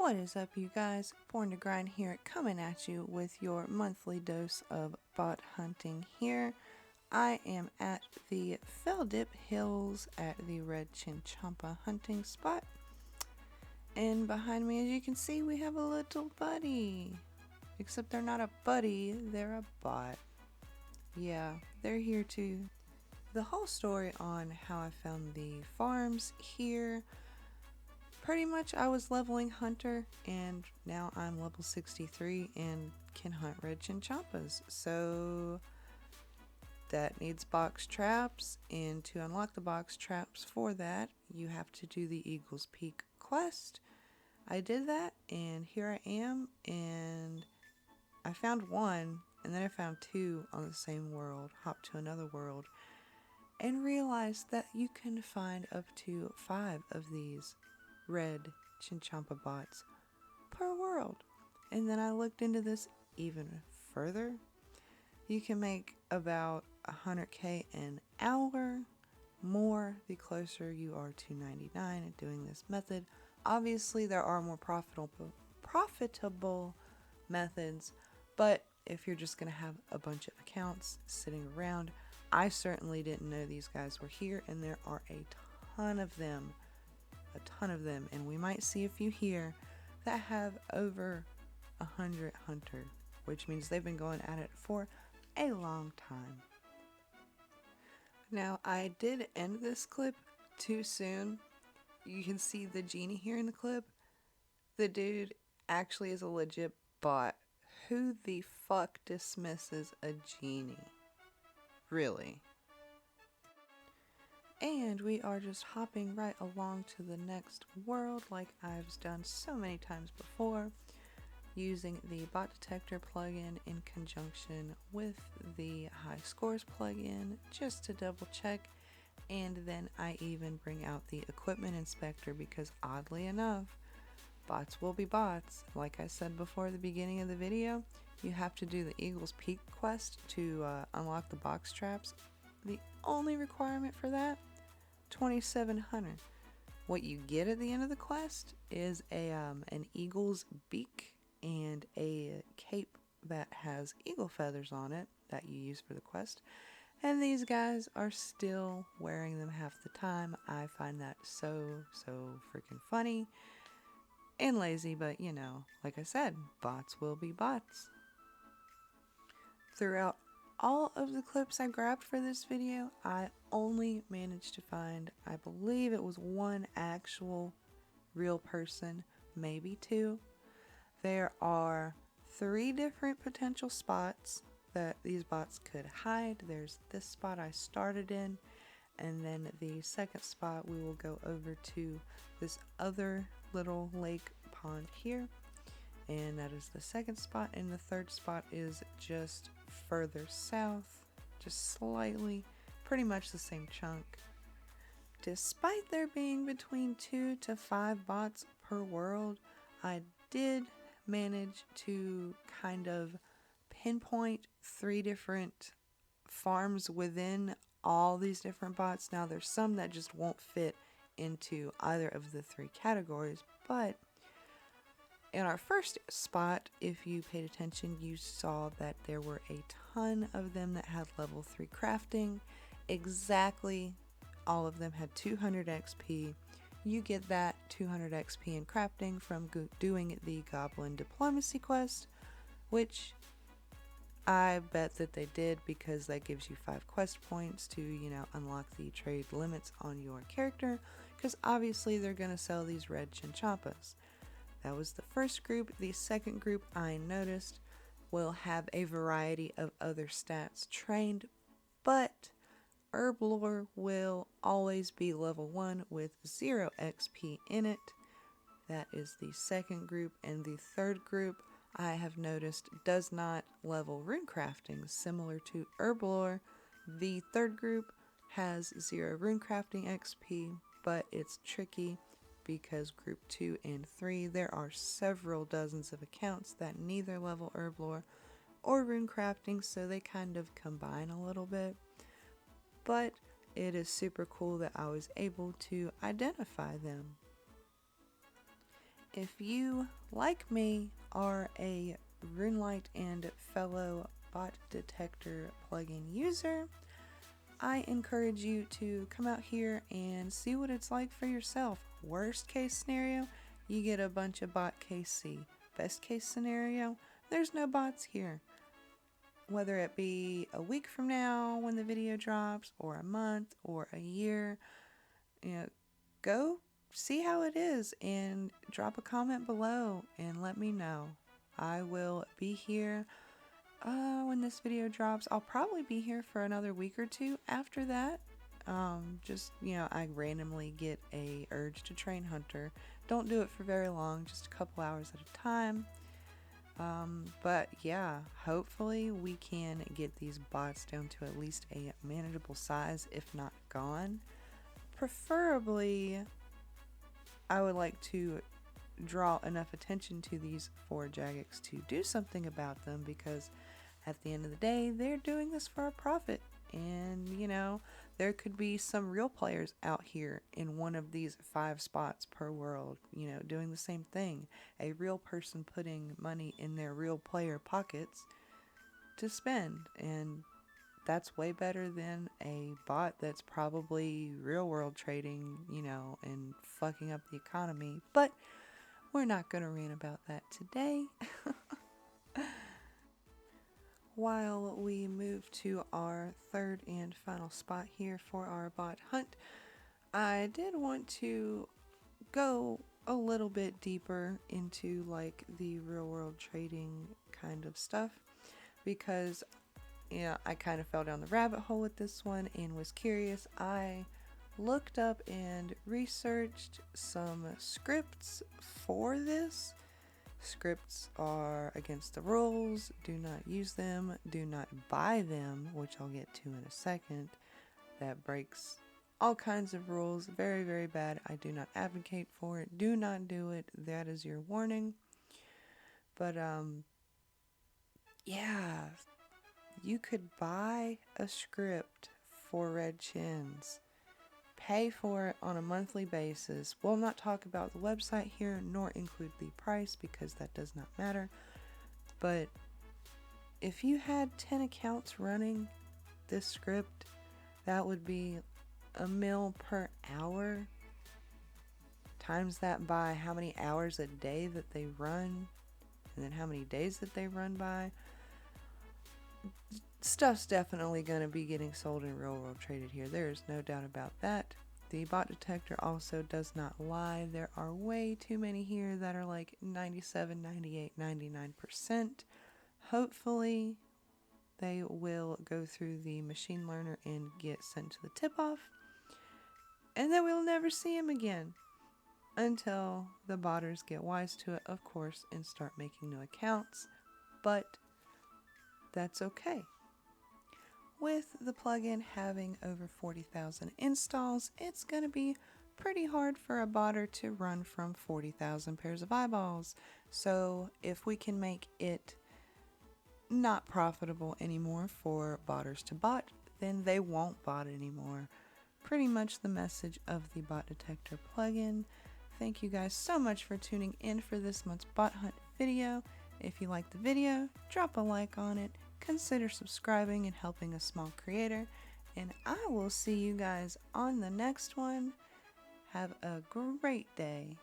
What is up, you guys? Born to Grind here, coming at you with your monthly dose of bot hunting here. I am at the Feldip Hills at the Red Chinchompa hunting spot. And behind me, as you can see, we have a little buddy. Except they're not a buddy, they're a bot. Yeah, they're here too. The whole story on how I found the farms here. Pretty much I was leveling Hunter and now I'm level 63 and can hunt red chinchompas. So that needs box traps, and to unlock the box traps for that you have to do the Eagle's Peak quest. I did that and here I am, and I found one and then I found two on the same world, hopped to another world and realized that you can find up to 5 of these red chinchompa bots per world. And then I looked into this even further. You can make about 100k an hour, more the closer you are to 99 at doing this method. Obviously there are more profitable methods, but if you're just going to have a bunch of accounts sitting around, I certainly didn't know these guys were here, and there are a ton of them, and we might see a few here that have over 100 hunter, which means they've been going at it for a long time. Now, I did end this clip too soon. You can see the genie here in the clip. The dude actually is a legit bot. Who the fuck dismisses a genie? Really? And we are just hopping right along to the next world like I've done so many times before, using the bot detector plugin in conjunction with the high scores plugin just to double check. And then I even bring out the equipment inspector because, oddly enough, bots will be bots. Like I said before the beginning of the video, you have to do the Eagle's Peak quest to unlock the box traps. The only requirement for that, 2700. What you get at the end of the quest is an eagle's beak and a cape that has eagle feathers on it that you use for the quest. And these guys are still wearing them half the time. I find that so freaking funny and lazy, but you know, like I said, bots will be bots. Throughout all of the clips I grabbed for this video, I only managed to find, I believe it was one actual real person, maybe two. There are 3 different potential spots that these bots could hide. There's this spot I started in, and then the second spot we will go over to this other little lake pond here, and that is the second spot, and the third spot is just further south, just slightly, pretty much the same chunk. Despite there being between 2 to 5 bots per world, I did manage to kind of pinpoint 3 different farms within all these different bots. Now there's some that just won't fit into either of the 3 categories, but in our first spot, if you paid attention, you saw that there were a ton of them that had level 3 crafting. Exactly all of them had 200 XP. You get that 200 XP in crafting from doing the Goblin Diplomacy quest, which I bet that they did because that gives you 5 quest points to, you know, unlock the trade limits on your character, because obviously they're going to sell these red chinchompas. That was the first group. The second group I noticed will have a variety of other stats trained, but Herblore will always be level 1 with 0 XP in it. That is the second group, and the third group I have noticed does not level rune crafting similar to Herblore. The third group has 0 rune crafting XP, but it's tricky because group 2 and 3, there are several dozens of accounts that neither level Herblore or rune crafting, so they kind of combine a little bit. But it is super cool that I was able to identify them. If you, like me, are a Runelite and fellow bot detector plugin user, I encourage you to come out here and see what it's like for yourself. Worst case scenario, you get a bunch of bot KC. Best case scenario, there's no bots here. Whether it be a week from now when the video drops, or a month, or a year, go see how it is and drop a comment below and let me know. I will be here when this video drops. I'll probably be here for another week or two after that. I randomly get a urge to train Hunter. Don't do it for very long, just a couple hours at a time. But yeah, hopefully we can get these bots down to at least a manageable size, if not gone. Preferably, I would like to draw enough attention to these 4 Jagex to do something about them, because at the end of the day, they're doing this for a profit. And, there could be some real players out here in one of these 5 spots per world, doing the same thing. A real person putting money in their real player pockets to spend. And that's way better than a bot that's probably real world trading, and fucking up the economy. But we're not going to rant about that today. While we move to our third and final spot here for our bot hunt, I did want to go a little bit deeper into like the real world trading kind of stuff, because I kind of fell down the rabbit hole with this one and was curious. I looked up and researched some scripts for this. Scripts are against the rules. Do not use them. Do not buy them, which I'll get to in a second. That breaks all kinds of rules. Very, very bad. I do not advocate for it. Do not do it. That is your warning. But, yeah, you could buy a script for Red Chins. Pay for it on a monthly basis. We'll not talk about the website here, nor include the price, because that does not matter. But if you had 10 accounts running this script, that would be $1 mil per hour. Times that by how many hours a day that they run, and then how many days that they run by. Stuff's definitely going to be getting sold in real world traded here. There is no doubt about that. The bot detector also does not lie. There are way too many here that are like 97, 98, 99%. Hopefully they will go through the machine learner and get sent to the tip-off. And then we'll never see them again until the botters get wise to it, of course, and start making new accounts. But that's okay. With the plugin having over 40,000 installs, it's going to be pretty hard for a botter to run from 40,000 pairs of eyeballs. So if we can make it not profitable anymore for botters to bot, then they won't bot anymore. Pretty much the message of the bot detector plugin. Thank you guys so much for tuning in for this month's bot hunt video. If you liked the video, drop a like on it. Consider subscribing and helping a small creator. And I will see you guys on the next one. Have a great day.